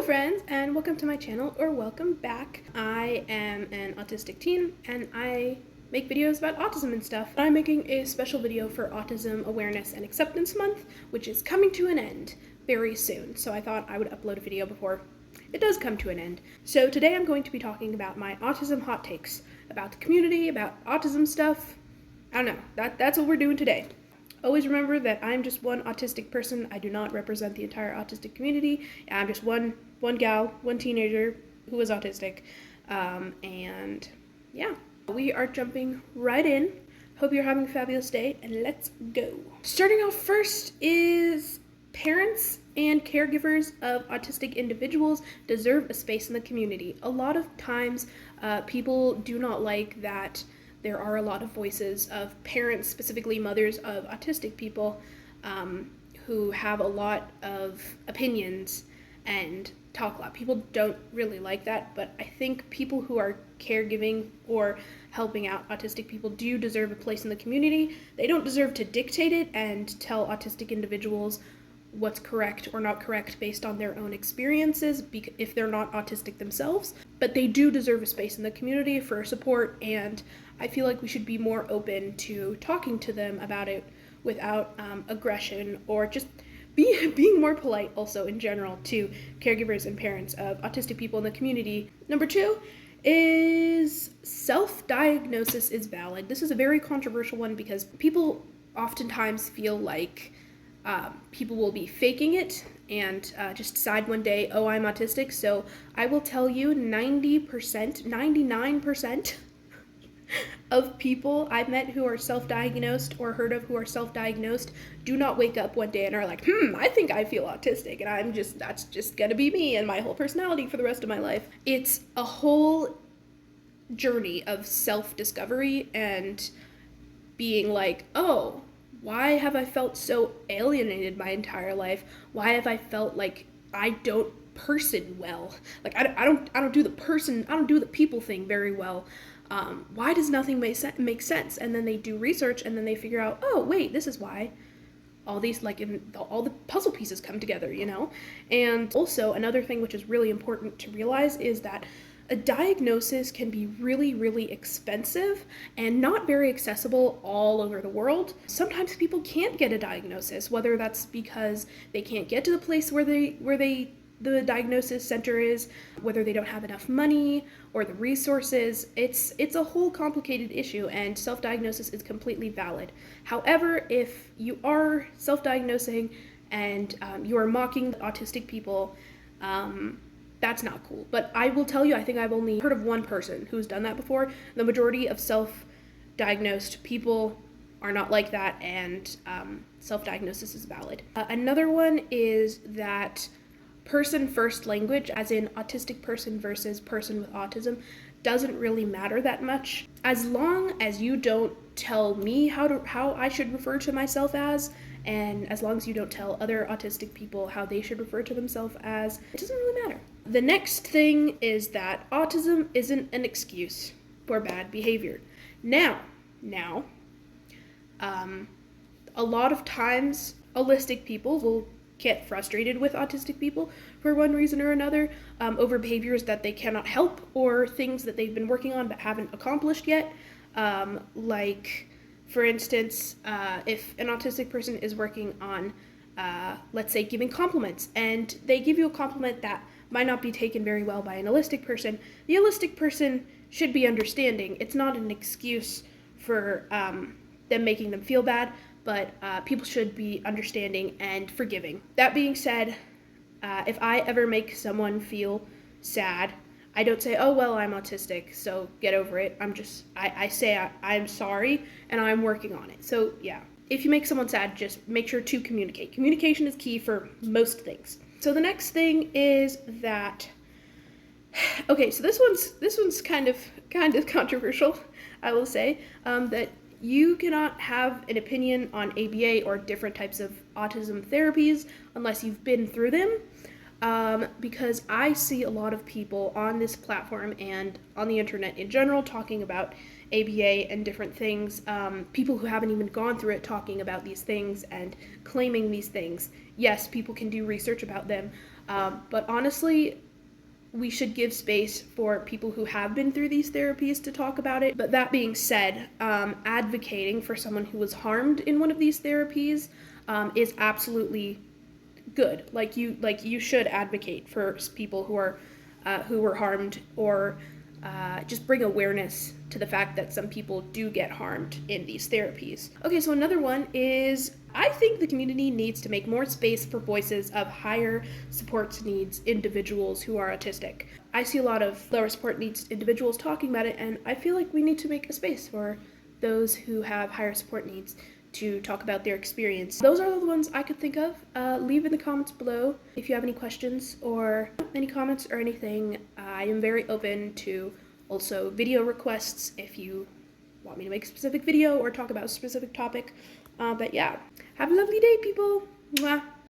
friends, and welcome to my channel, or welcome back. I am an autistic teen and I make videos about autism and stuff. I'm making a special video for Autism Awareness and Acceptance Month, which is coming to an end very soon. So I thought I would upload a video before it does come to an end. So today I'm going to be talking about my autism hot takes, about the community, about autism stuff. I don't know, that's what we're doing today. Always remember that I'm just one autistic person. I do not represent the entire autistic community. I'm just one gal, one teenager who is autistic. And yeah, we are jumping right in. Hope you're having a fabulous day, and let's go. Starting off first is parents and caregivers of autistic individuals deserve a space in the community. A lot of times people do not like that there are a lot of voices of parents, specifically mothers of autistic people, who have a lot of opinions and talk a lot. People don't really like that, but I think people who are caregiving or helping out autistic people do deserve a place in the community. They don't deserve to dictate it and tell autistic individuals what's correct or not correct based on their own experiences if they're not autistic themselves, but they do deserve a space in the community for support, and I feel like we should be more open to talking to them about it without aggression, or just being more polite also in general to caregivers and parents of autistic people in the community. Number 2 is self-diagnosis is valid. This is a very controversial one because people oftentimes feel like people will be faking it and just decide one day, oh, I'm autistic. So I will tell you 99% of people I've met who are self-diagnosed or heard of who are self-diagnosed do not wake up one day and are like, I think I feel autistic, and that's just gonna be me and my whole personality for the rest of my life. It's a whole journey of self-discovery and being like, oh, why have I felt so alienated my entire life? Why have I felt like I don't person well? Like I don't do the people thing very well. Why does nothing make sense? And then they do research and then they figure out, oh wait, this is why all these all the puzzle pieces come together, you know? And also another thing which is really important to realize is that a diagnosis can be really, really expensive and not very accessible all over the world. Sometimes people can't get a diagnosis, whether that's because they can't get to the place where the diagnosis center is, whether they don't have enough money or the resources. It's a whole complicated issue, and self-diagnosis is completely valid. However, if you are self-diagnosing and you are mocking autistic people, that's not cool. But I will tell you, I think I've only heard of one person who's done that before. The majority of self-diagnosed people are not like that, and self-diagnosis is valid. Another one is that person first language, as in autistic person versus person with autism, doesn't really matter that much. As long as you don't tell me how I should refer to myself as, and as long as you don't tell other autistic people how they should refer to themselves as, it doesn't really matter. The next thing is that autism isn't an excuse for bad behavior. Now, a lot of times autistic people will get frustrated with autistic people for one reason or another, over behaviors that they cannot help or things that they've been working on but haven't accomplished yet. Like, for instance, if an autistic person is working on, let's say, giving compliments, and they give you a compliment that might not be taken very well by an autistic person, the autistic person should be understanding. It's not an excuse for them making them feel bad, but people should be understanding and forgiving. That being said, if I ever make someone feel sad, I don't say, oh, well, I'm autistic, so get over it. I say I'm sorry, and I'm working on it. So, yeah, if you make someone sad, just make sure to communicate. Communication is key for most things. So the next thing is that, okay, so this one's kind of controversial, I will say, that you cannot have an opinion on ABA or different types of autism therapies unless you've been through them. Because I see a lot of people on this platform and on the internet in general talking about ABA and different things, people who haven't even gone through it talking about these things and claiming these things. Yes, people can do research about them, But honestly, we should give space for people who have been through these therapies to talk about it. But that being said, advocating for someone who was harmed in one of these therapies is absolutely good. Like you should advocate for people who were harmed, or just bring awareness to the fact that some people do get harmed in these therapies. Okay, so another one is, I think the community needs to make more space for voices of higher support needs individuals who are autistic. I see a lot of lower support needs individuals talking about it, and I feel like we need to make a space for those who have higher support needs to talk about their experience. Those are the ones I could think of. Leave in the comments below if you have any questions or any comments or anything. I am very open to also video requests if you want me to make a specific video or talk about a specific topic. But yeah, have a lovely day, people. Mwah.